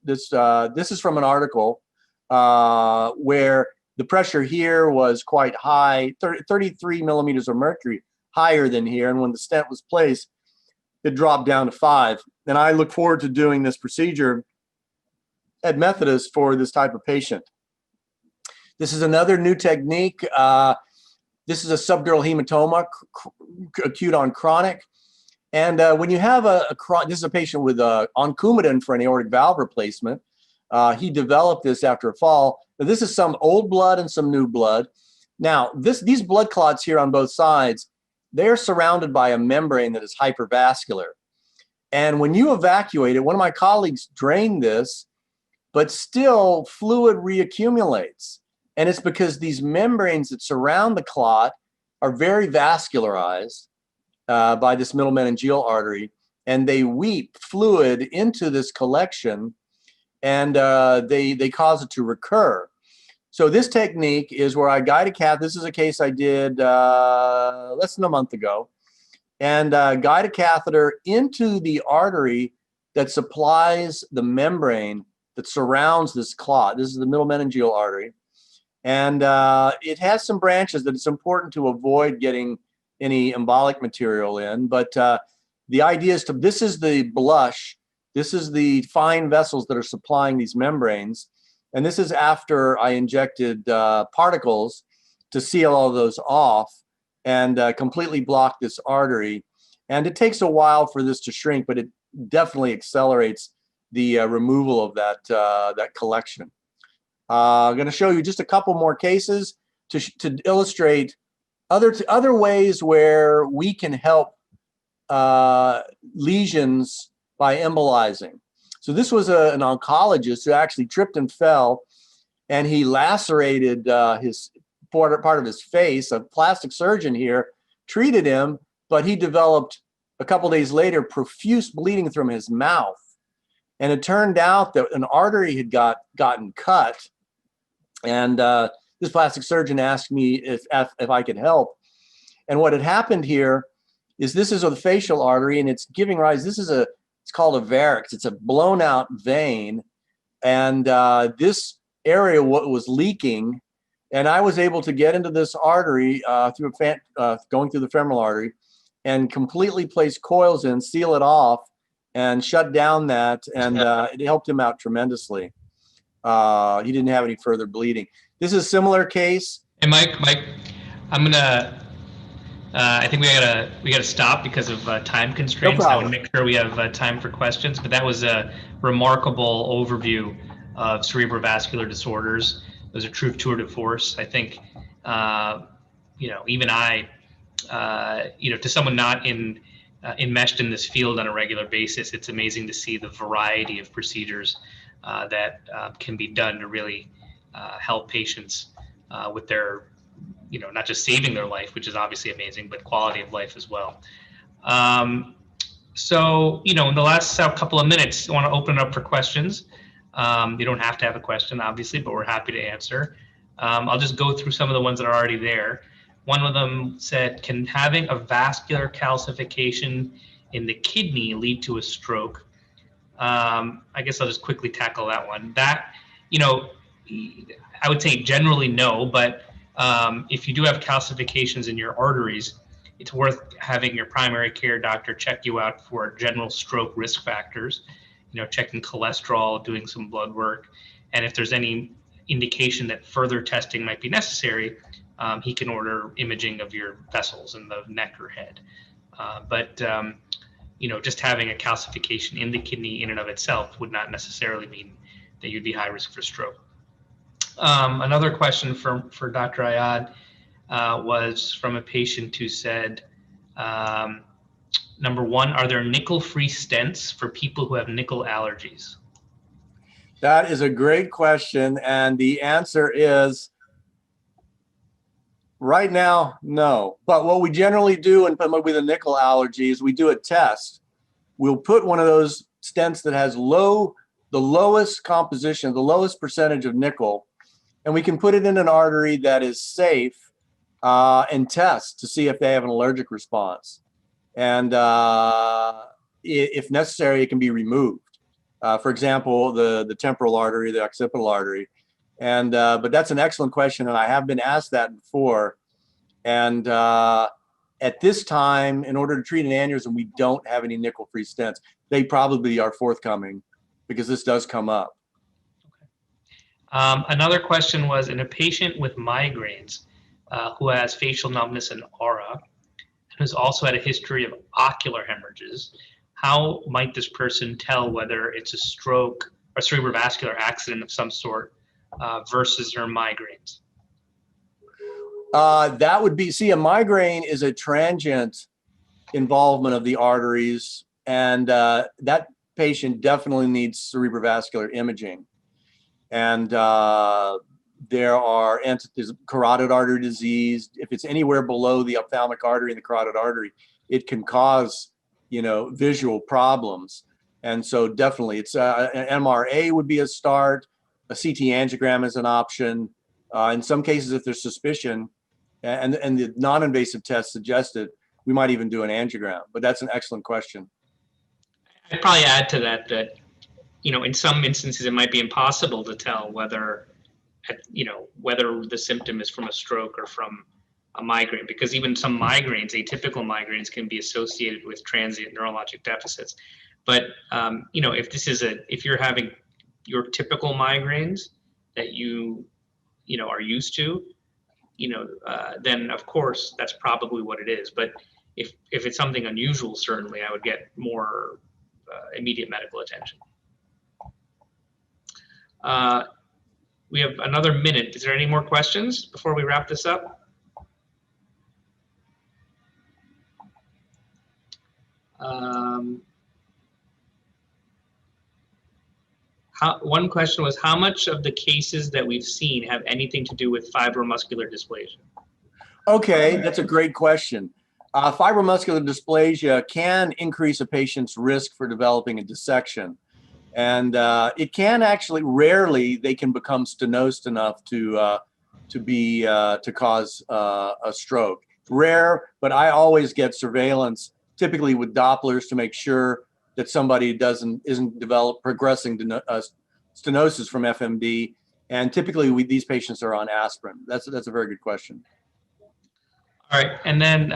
is from an article where the pressure here was quite high, 33 millimeters of mercury higher than here. And when the stent was placed, it dropped down to 5. And I look forward to doing this procedure at Methodist for this type of patient. This is another new technique. This is a subdural hematoma, acute on chronic. And when you have this is a patient with oncomedin for an aortic valve replacement. He developed this after a fall. Now, this is some old blood and some new blood. Now, these blood clots here on both sides, they're surrounded by a membrane that is hypervascular. And when you evacuate it, one of my colleagues drained this, but still fluid reaccumulates. And it's because these membranes that surround the clot are very vascularized by this middle meningeal artery, and they weep fluid into this collection, and they cause it to recur. So this technique is where I guide a catheter. This is a case I did less than a month ago, and guide a catheter into the artery that supplies the membrane that surrounds this clot. This is the middle meningeal artery. And it has some branches that it's important to avoid getting any embolic material in. But the idea is this is the blush. This is the fine vessels that are supplying these membranes. And this is after I injected particles to seal all those off and completely block this artery. And it takes a while for this to shrink, but it definitely accelerates the removal of that collection. I'm going to show you just a couple more cases to illustrate other ways where we can help lesions by embolizing. So this was an oncologist who actually tripped and fell, and he lacerated his part of his face. A plastic surgeon here treated him, but he developed a couple days later profuse bleeding from his mouth. And it turned out that an artery had gotten cut. And this plastic surgeon asked me if I could help. And what had happened here is this is a facial artery, and it's giving rise. It's called a varix. It's a blown out vein, and this area was leaking. And I was able to get into this artery going through the femoral artery, and completely place coils in, seal it off, and shut down that. And it helped him out tremendously. He didn't have any further bleeding. This is a similar case. And Mike, I'm gonna. I think we gotta stop because of time constraints. No I want to make sure we have time for questions. But that was a remarkable overview of cerebrovascular disorders. It was a true tour de force. I think, even I, to someone not enmeshed in this field on a regular basis, it's amazing to see the variety of procedures that can be done to really help patients with their, not just saving their life, which is obviously amazing, but quality of life as well. So, in the last couple of minutes, I want to open it up for questions. You don't have to have a question, obviously, but we're happy to answer. I'll just go through some of the ones that are already there. One of them said, can having a vascular calcification in the kidney lead to a stroke? I guess I'll just quickly tackle that one. That, I would say generally no, but if you do have calcifications in your arteries, it's worth having your primary care doctor check you out for general stroke risk factors, checking cholesterol, doing some blood work. And if there's any indication that further testing might be necessary, he can order imaging of your vessels in the neck or head. But just having a calcification in the kidney in and of itself would not necessarily mean that you'd be high risk for stroke. Another question for Dr. Ayad was from a patient who said, number one, are there nickel-free stents for people who have nickel allergies? That is a great question, and the answer is right now, no. But what we generally do in people with a nickel allergy is we do a test. We'll put one of those stents that has the lowest composition, the lowest percentage of nickel, and we can put it in an artery that is safe and test to see if they have an allergic response. And if necessary, it can be removed. For example, the temporal artery, the occipital artery. And but that's an excellent question, and I have been asked that before. And at this time, in order to treat an aneurysm, we don't have any nickel-free stents. They probably are forthcoming because this does come up. Okay. Another question was, in a patient with migraines who has facial numbness and aura, who's also had a history of ocular hemorrhages, how might this person tell whether it's a stroke or cerebrovascular accident of some sort versus their migraines? That would be, a migraine is a transient involvement of the arteries, and that patient definitely needs cerebrovascular imaging. And there's carotid artery disease. If it's anywhere below the ophthalmic artery and the carotid artery, it can cause, visual problems. And so definitely it's an MRA would be a start. A CT angiogram is an option. In some cases, if there's suspicion and the non-invasive test suggested, we might even do an angiogram, but that's an excellent question. I'd probably add to that, in some instances, it might be impossible to tell whether the symptom is from a stroke or from a migraine, because even some migraines, atypical migraines, can be associated with transient neurologic deficits. But if you're having your typical migraines that you are used to, then of course that's probably what it is. But if it's something unusual, certainly I would get more immediate medical attention. We have another minute. Is there any more questions before we wrap this up? One question was, how much of the cases that we've seen have anything to do with fibromuscular dysplasia? Okay, that's a great question. Fibromuscular dysplasia can increase a patient's risk for developing a dissection. And it can actually, rarely, they can become stenosed enough to cause a stroke. Rare, but I always get surveillance, typically with Dopplers, to make sure that somebody isn't progressing stenosis from FMD. And typically, these patients are on aspirin. That's a very good question. All right, and then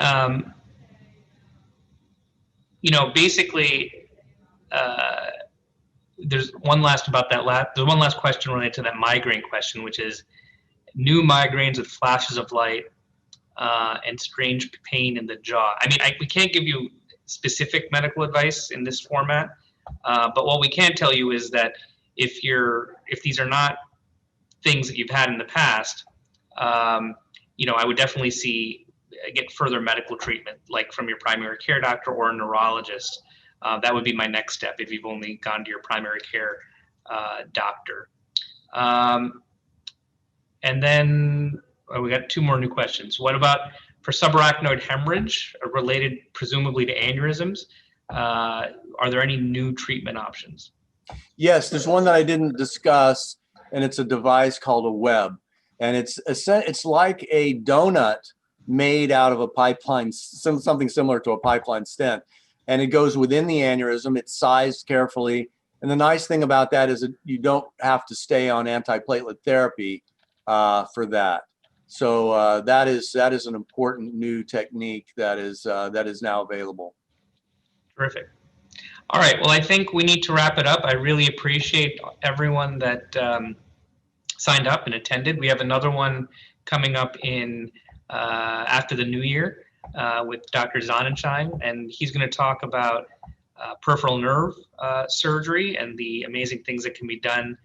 basically. There's one last question related to that migraine question, which is new migraines with flashes of light and strange pain in the jaw. I mean, we can't give you specific medical advice in this format, but what we can tell you is that if these are not things that you've had in the past, I would definitely get further medical treatment, like from your primary care doctor or a neurologist. That would be my next step if you've only gone to your primary care doctor. And then we got two more new questions. What about for subarachnoid hemorrhage related presumably to aneurysms? Are there any new treatment options? Yes, there's one that I didn't discuss, and it's a device called a web. And it's like a donut made out of a pipeline, something similar to a pipeline stent. And it goes within the aneurysm. It's sized carefully. And the nice thing about that is that you don't have to stay on antiplatelet therapy for that. So that is an important new technique that is now available. Terrific. All right. Well, I think we need to wrap it up. I really appreciate everyone that signed up and attended. We have another one coming up in after the new year with Dr. Sonnenschein, and he's going to talk about peripheral nerve surgery and the amazing things that can be done,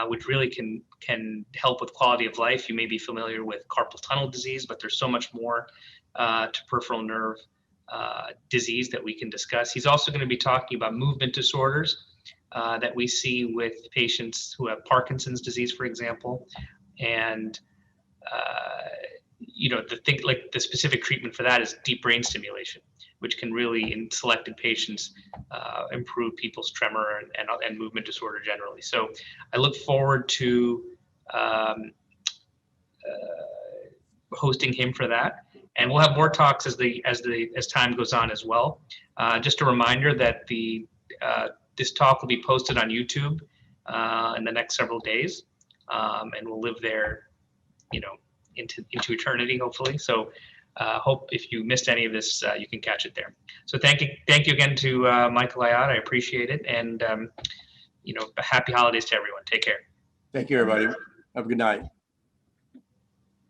which really can help with quality of life. You may be familiar with carpal tunnel disease, but there's so much more to peripheral nerve disease that we can discuss. He's also going to be talking about movement disorders that we see with patients who have Parkinson's disease, for example, and the specific treatment for that is deep brain stimulation, which can really, in selected patients, improve people's tremor and movement disorder generally. So I look forward to hosting him for that, and we'll have more talks as time goes on as well. Just a reminder that this talk will be posted on YouTube in the next several days, and will live there, into eternity, hopefully. So hope if you missed any of this, you can catch it there. So thank you again to Michael Ayat. I appreciate it, and happy holidays to everyone. Take care. Thank you, everybody. Have a good night.